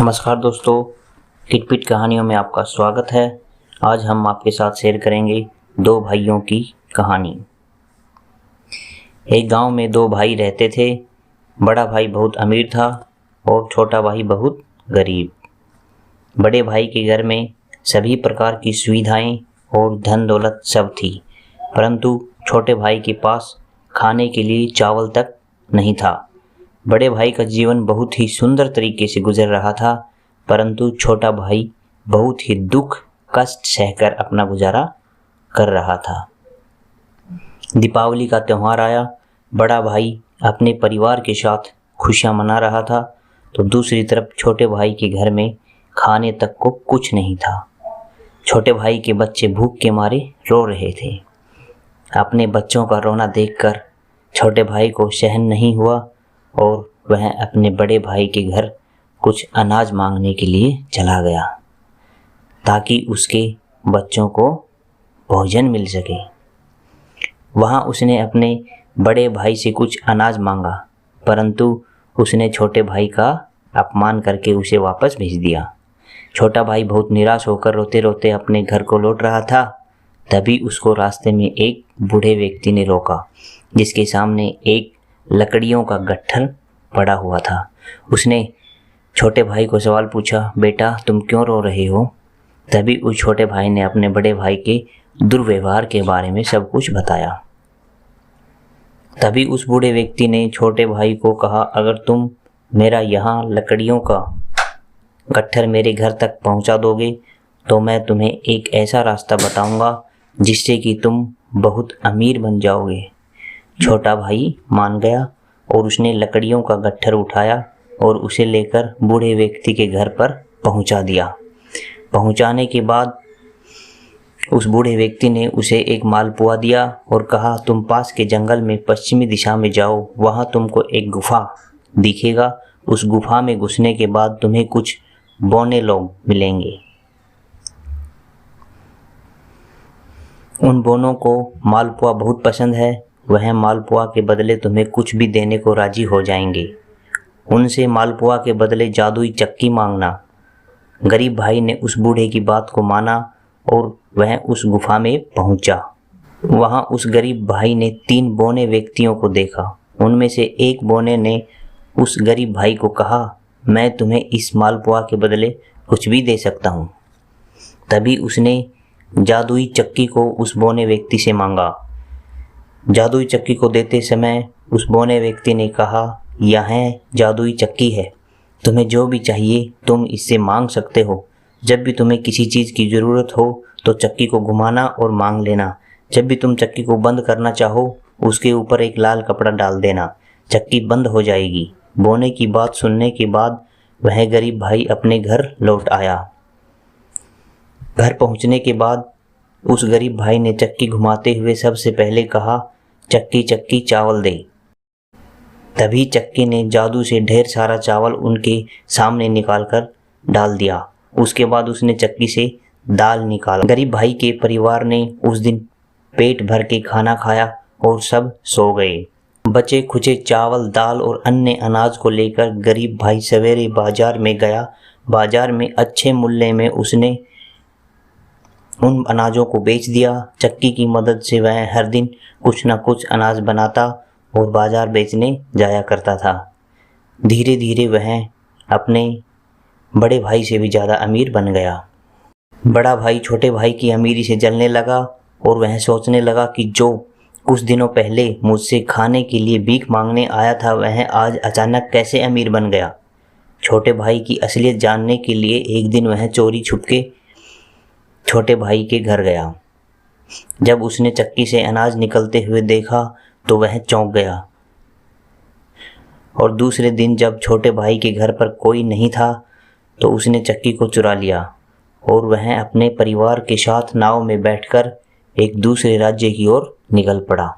नमस्कार दोस्तों, किटपिट कहानियों में आपका स्वागत है। आज हम आपके साथ शेयर करेंगे दो भाइयों की कहानी। एक गांव में दो भाई रहते थे। बड़ा भाई बहुत अमीर था और छोटा भाई बहुत गरीब। बड़े भाई के घर में सभी प्रकार की सुविधाएं और धन दौलत सब थी, परंतु छोटे भाई के पास खाने के लिए चावल तक नहीं था। बड़े भाई का जीवन बहुत ही सुंदर तरीके से गुजर रहा था, परंतु छोटा भाई बहुत ही दुख कष्ट सहकर अपना गुजारा कर रहा था। दीपावली का त्यौहार आया। बड़ा भाई अपने परिवार के साथ खुशियां मना रहा था, तो दूसरी तरफ छोटे भाई के घर में खाने तक को कुछ नहीं था। छोटे भाई के बच्चे भूख के मारे रो रहे थे। अपने बच्चों का रोना देखकर छोटे भाई को सहन नहीं हुआ और वह अपने बड़े भाई के घर कुछ अनाज मांगने के लिए चला गया, ताकि उसके बच्चों को भोजन मिल सके। वहाँ उसने अपने बड़े भाई से कुछ अनाज मांगा, परंतु उसने छोटे भाई का अपमान करके उसे वापस भेज दिया। छोटा भाई बहुत निराश होकर रोते रोते अपने घर को लौट रहा था। तभी उसको रास्ते में एक बूढ़े व्यक्ति ने रोका, जिसके सामने एक लकड़ियों का गट्ठर पड़ा हुआ था। उसने छोटे भाई को सवाल पूछा, बेटा तुम क्यों रो रहे हो? तभी उस छोटे भाई ने अपने बड़े भाई के दुर्व्यवहार के बारे में सब कुछ बताया। तभी उस बूढ़े व्यक्ति ने छोटे भाई को कहा, अगर तुम मेरा यहाँ लकड़ियों का गट्ठर मेरे घर तक पहुँचा दोगे तो मैं तुम्हें एक ऐसा रास्ता बताऊंगा जिससे कि तुम बहुत अमीर बन जाओगे। छोटा भाई मान गया और उसने लकड़ियों का गट्ठर उठाया और उसे लेकर बूढ़े व्यक्ति के घर पर पहुंचा दिया। पहुंचाने के बाद उस बूढ़े व्यक्ति ने उसे एक मालपुआ दिया और कहा, तुम पास के जंगल में पश्चिमी दिशा में जाओ, वहां तुमको एक गुफा दिखेगा। उस गुफा में घुसने के बाद तुम्हें कुछ बौने लोग मिलेंगे। उन बोनों को मालपुआ बहुत पसंद है। वह मालपुआ के बदले तुम्हें कुछ भी देने को राजी हो जाएंगे। उनसे मालपुआ के बदले जादुई चक्की मांगना। गरीब भाई ने उस बूढ़े की बात को माना और वह उस गुफा में पहुंचा। वहां उस गरीब भाई ने 3 बौने व्यक्तियों को देखा। उनमें से एक बौने ने उस गरीब भाई को कहा, मैं तुम्हें इस मालपुआ के बदले कुछ भी दे सकता हूँ। तभी उसने जादुई चक्की को उस बौने व्यक्ति से मांगा। जादुई चक्की को देते समय उस बौने व्यक्ति ने कहा, यह जादुई चक्की है, तुम्हें जो भी चाहिए तुम इससे मांग सकते हो। जब भी तुम्हें किसी चीज़ की ज़रूरत हो तो चक्की को घुमाना और मांग लेना। जब भी तुम चक्की को बंद करना चाहो उसके ऊपर एक लाल कपड़ा डाल देना, चक्की बंद हो जाएगी। बौने की बात सुनने के बाद वह गरीब भाई अपने घर लौट आया। घर पहुंचने के बाद उस गरीब भाई ने चक्की घुमाते हुए सबसे पहले कहा, चक्की चक्की चावल दे। तभी चक्की ने जादू से ढेर सारा चावल उनके सामने निकालकर डाल दिया। उसके बाद उसने चक्की से दाल निकाला। गरीब भाई के परिवार ने उस दिन पेट भर के खाना खाया और सब सो गए। बचे खुचे चावल दाल और अन्य अनाज को लेकर गरीब भाई सवेरे बाजार में गया। बाजार में अच्छे मूल्य में उसने उन अनाजों को बेच दिया। चक्की की मदद से वह हर दिन कुछ न कुछ अनाज बनाता और बाजार बेचने जाया करता था। धीरे धीरे वह अपने बड़े भाई से भी ज़्यादा अमीर बन गया। बड़ा भाई छोटे भाई की अमीरी से जलने लगा और वह सोचने लगा कि जो कुछ दिनों पहले मुझसे खाने के लिए भीख मांगने आया था वह आज अचानक कैसे अमीर बन गया। छोटे भाई की असलियत जानने के लिए एक दिन वह चोरी छुपके छोटे भाई के घर गया। जब उसने चक्की से अनाज निकलते हुए देखा तो वह चौंक गया और दूसरे दिन जब छोटे भाई के घर पर कोई नहीं था तो उसने चक्की को चुरा लिया और वह अपने परिवार के साथ नाव में बैठकर एक दूसरे राज्य की ओर निकल पड़ा।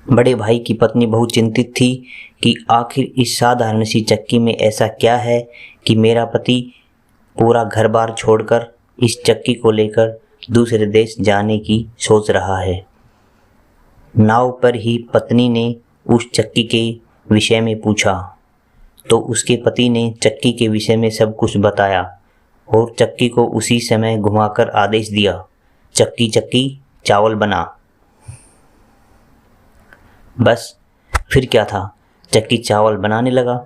बड़े भाई की पत्नी बहुत चिंतित थी कि आखिर इस साधारण सी चक्की में ऐसा क्या है कि मेरा पति पूरा घर बार छोड़कर इस चक्की को लेकर दूसरे देश जाने की सोच रहा है। नाव पर ही पत्नी ने उस चक्की के विषय में पूछा। तो उसके पति ने चक्की के विषय में सब कुछ बताया और चक्की को उसी समय घुमाकर आदेश दिया, चक्की चक्की चावल बना। बस फिर क्या था, चक्की चावल बनाने लगा।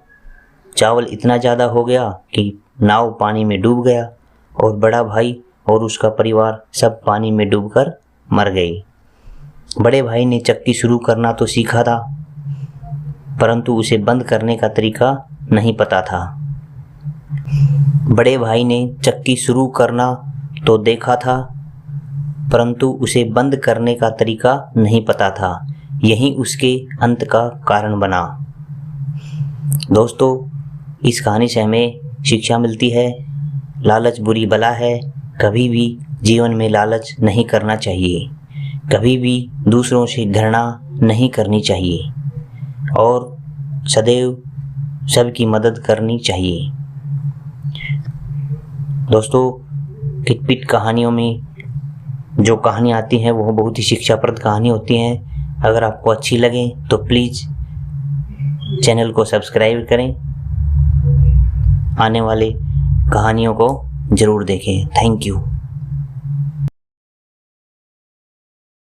चावल इतना ज़्यादा हो गया कि नाव पानी में डूब गया और बड़ा भाई और उसका परिवार सब पानी में डूबकर मर गए। बड़े भाई ने चक्की शुरू करना तो सीखा था, परंतु उसे बंद करने का तरीका नहीं पता था। बड़े भाई ने चक्की शुरू करना तो देखा था, परंतु उसे बंद करने का तरीका नहीं पता था। यही उसके अंत का कारण बना। दोस्तों, इस कहानी से हमें शिक्षा मिलती है, लालच बुरी बला है। कभी भी जीवन में लालच नहीं करना चाहिए, कभी भी दूसरों से घृणा नहीं करनी चाहिए और सदैव सबकी मदद करनी चाहिए। दोस्तों, किटपिट कहानियों में जो कहानी आती हैं वो बहुत ही शिक्षाप्रद कहानी होती हैं। अगर आपको अच्छी लगे तो प्लीज़ चैनल को सब्सक्राइब करें, आने वाले कहानियों को ज़रूर देखें। Thank you.